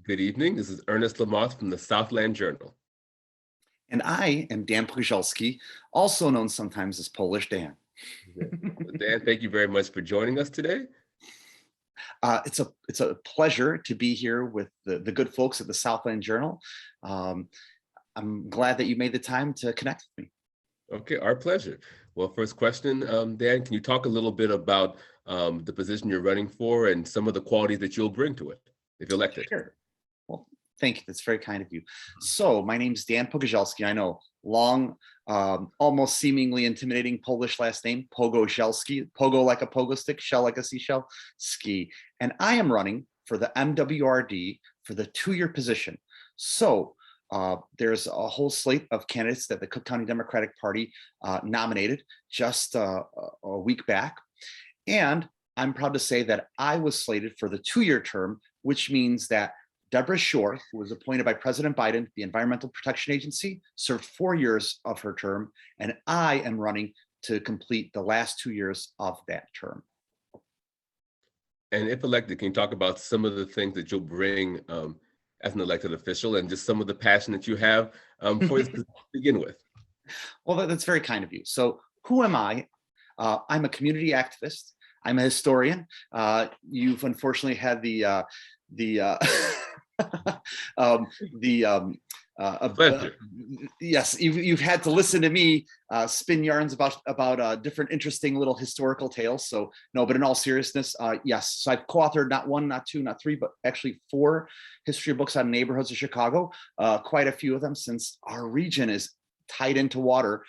Good evening. This is Ernest Lamoth from the Southland Journal. And I am Dan Pogorzelski, also known sometimes as Polish Dan. Dan, thank you very much for joining us today. It's a pleasure to be here with the good folks at the Southland Journal. I'm glad that you made the time to connect with me. Okay, our pleasure. Well, first question, Dan, can you talk a little bit about the position you're running for and some of the qualities that you'll bring to it if elected? Sure. Well, thank you. That's very kind of you. So my name's Dan Pogorzelski. I know, long, almost seemingly intimidating Polish last name, Pogorzelski, pogo like a pogo stick, shell like a seashell, ski. And I am running for the MWRD for the 2-year position. So there's a whole slate of candidates that the Cook County Democratic Party nominated just a week back. And I'm proud to say that I was slated for the 2-year term, which means that Deborah Shore, who was appointed by President Biden, the Environmental Protection Agency, served 4 years of her term, and I am running to complete the last 2 years of that term. And if elected, can you talk about some of the things that you'll bring as an elected official and just some of the passion that you have for this to begin with? Well, that's very kind of you. So who am I? I'm a community activist. I'm a historian. You've unfortunately had yes, you've had to listen to me spin yarns about different interesting little historical tales. So no, but in all seriousness, yes. So I've co-authored not 1, not 2, not 3, but actually 4 history books on neighborhoods of Chicago. Quite a few of them, since our region is tied into water,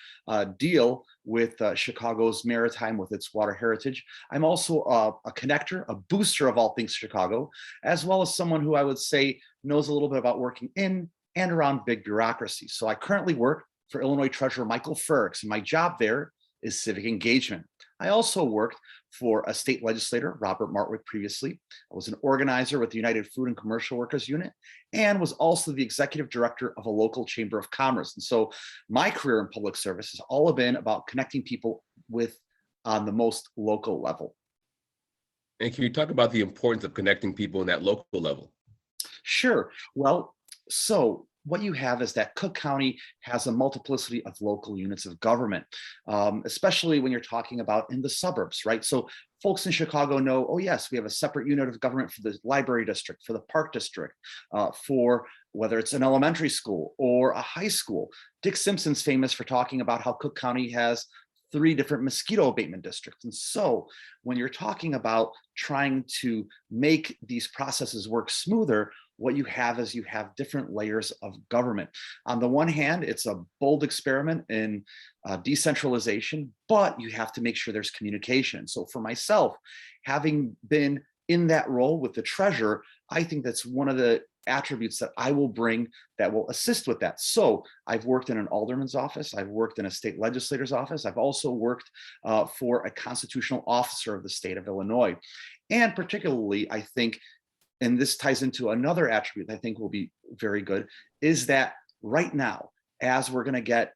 deal with Chicago's maritime, with its water heritage. I'm also a connector, a booster of all things Chicago, as well as someone who I would say knows a little bit about working in and around big bureaucracy. So I currently work for Illinois Treasurer Michael Ferricks, and my job there is civic engagement. I also worked for a state legislator, Robert Martwick, previously. I was an organizer with the United Food and Commercial Workers Unit, and was also the executive director of a local chamber of commerce. And so my career in public service has all been about connecting people with on the most local level. And can you talk about the importance of connecting people in that local level? Sure. Well, so what you have is that Cook County has a multiplicity of local units of government, especially when you're talking about in the suburbs, right? So folks in Chicago know, oh yes, we have a separate unit of government for the library district, for the park district, for whether it's an elementary school or a high school. Dick Simpson's famous for talking about how Cook County has 3 different mosquito abatement districts. And so when you're talking about trying to make these processes work smoother, what you have is you have different layers of government. On the one hand, it's a bold experiment in decentralization, but you have to make sure there's communication. So for myself, having been in that role with the treasurer, I think that's one of the attributes that I will bring that will assist with that. So I've worked in an alderman's office. I've worked in a state legislator's office. I've also worked for a constitutional officer of the state of Illinois. And particularly, I think, and this ties into another attribute that I think will be very good, is that right now, as we're going to get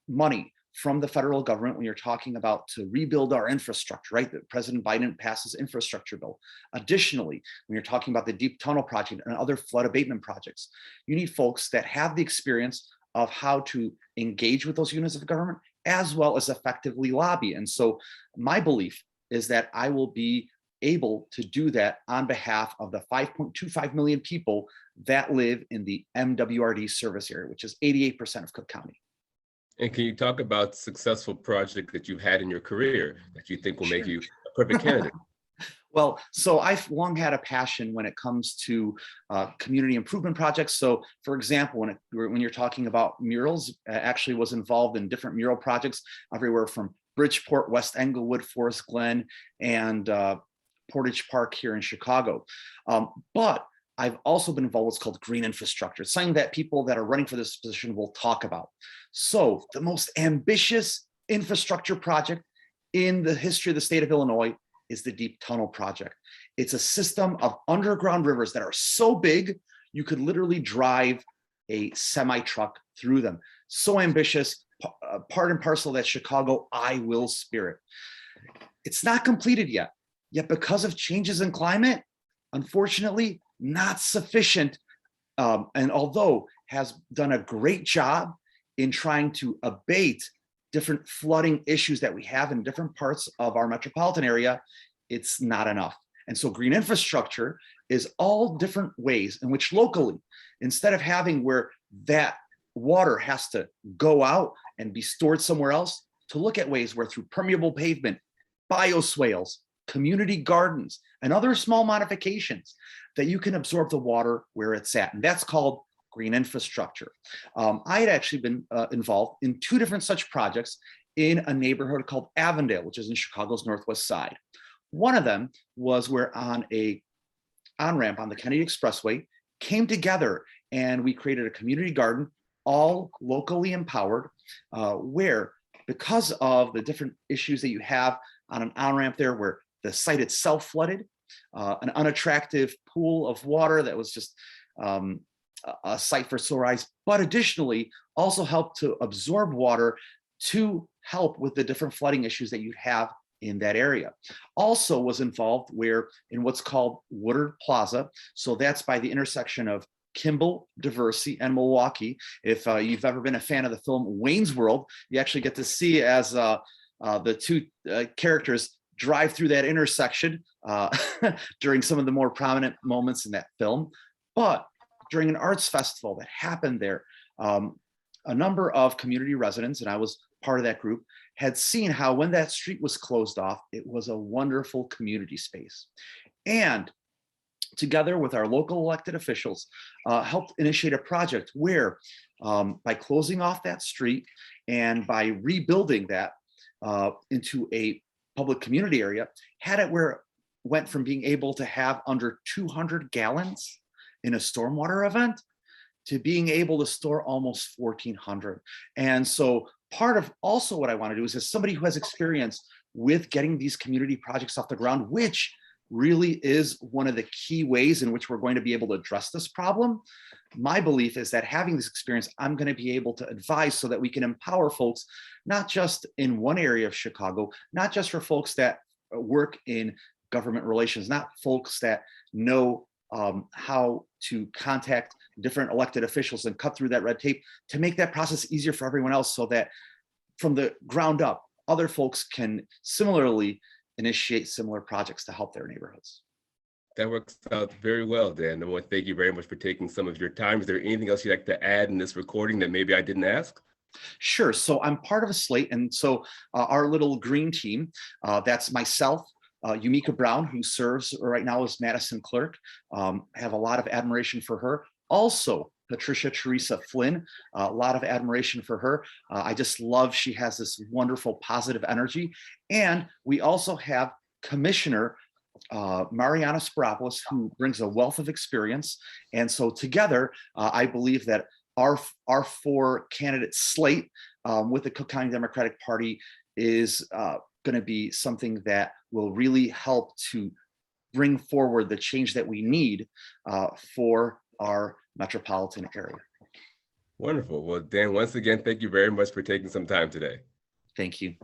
money from the federal government, when you're talking about to rebuild our infrastructure, right? That President Biden passes infrastructure bill. Additionally, when you're talking about the Deep Tunnel Project and other flood abatement projects, you need folks that have the experience of how to engage with those units of government, as well as effectively lobby. And so my belief is that I will be able to do that on behalf of the 5.25 million people that live in the MWRD service area, which is 88% of Cook County. And can you talk about successful project that you've had in your career that you think will make you a perfect candidate? Well, so I've long had a passion when it comes to community improvement projects. So for example, when you're talking about murals, I actually was involved in different mural projects everywhere from Bridgeport, West Englewood, Forest Glen, and Portage Park here in Chicago. But I've also been involved with what's called green infrastructure, something that people that are running for this position will talk about. So the most ambitious infrastructure project in the history of the state of Illinois is the Deep Tunnel Project. It's a system of underground rivers that are so big, you could literally drive a semi-truck through them. So ambitious, part and parcel of that Chicago I will spirit. It's not completed yet because of changes in climate, unfortunately, not sufficient and although has done a great job in trying to abate different flooding issues that we have in different parts of our metropolitan area, it's not enough. And so green infrastructure is all different ways in which locally, instead of having where that water has to go out and be stored somewhere else, to look at ways where through permeable pavement, bioswales, community gardens, and other small modifications that you can absorb the water where it's at. And that's called green infrastructure. I had actually been involved in 2 different such projects in a neighborhood called Avondale, which is in Chicago's northwest side. One of them was where on a on-ramp on the Kennedy Expressway came together and we created a community garden, all locally empowered, where because of the different issues that you have on an on-ramp there where the site itself flooded, an unattractive pool of water that was just a site for solar eyes, but additionally also helped to absorb water to help with the different flooding issues that you'd have in that area. Also was involved where in what's called Woodard Plaza. So that's by the intersection of Kimball, Diversey, and Milwaukee. If you've ever been a fan of the film Wayne's World, you actually get to see as the 2 characters drive through that intersection during some of the more prominent moments in that film. But during an arts festival that happened there, a number of community residents, and I was part of that group, had seen how when that street was closed off, it was a wonderful community space. And together with our local elected officials, helped initiate a project where by closing off that street and by rebuilding that into a public community area, had it where it went from being able to have under 200 gallons in a stormwater event to being able to store almost 1,400. And so part of also what I want to do is, as somebody who has experience with getting these community projects off the ground, which really is one of the key ways in which we're going to be able to address this problem. My belief is that having this experience, I'm going to be able to advise so that we can empower folks, not just in one area of Chicago, not just for folks that work in government relations, not folks that know how to contact different elected officials and cut through that red tape, to make that process easier for everyone else so that from the ground up, other folks can similarly initiate similar projects to help their neighborhoods. That works out very well, Dan. I want to thank you very much for taking some of your time. Is there anything else you'd like to add in this recording that maybe I didn't ask? Sure. So I'm part of a slate. And so our little green team, that's myself, Yumika Brown, who serves right now as Madison clerk. I have a lot of admiration for her. Also, Patricia Teresa Flynn, a lot of admiration for her. I just love, she has this wonderful positive energy. And we also have Commissioner Mariana Spiropoulos, who brings a wealth of experience. And so together, I believe that our 4 candidate slate with the Cook County Democratic Party is going to be something that will really help to bring forward the change that we need for our metropolitan area. Wonderful. Well, Dan, once again, thank you very much for taking some time today. Thank you.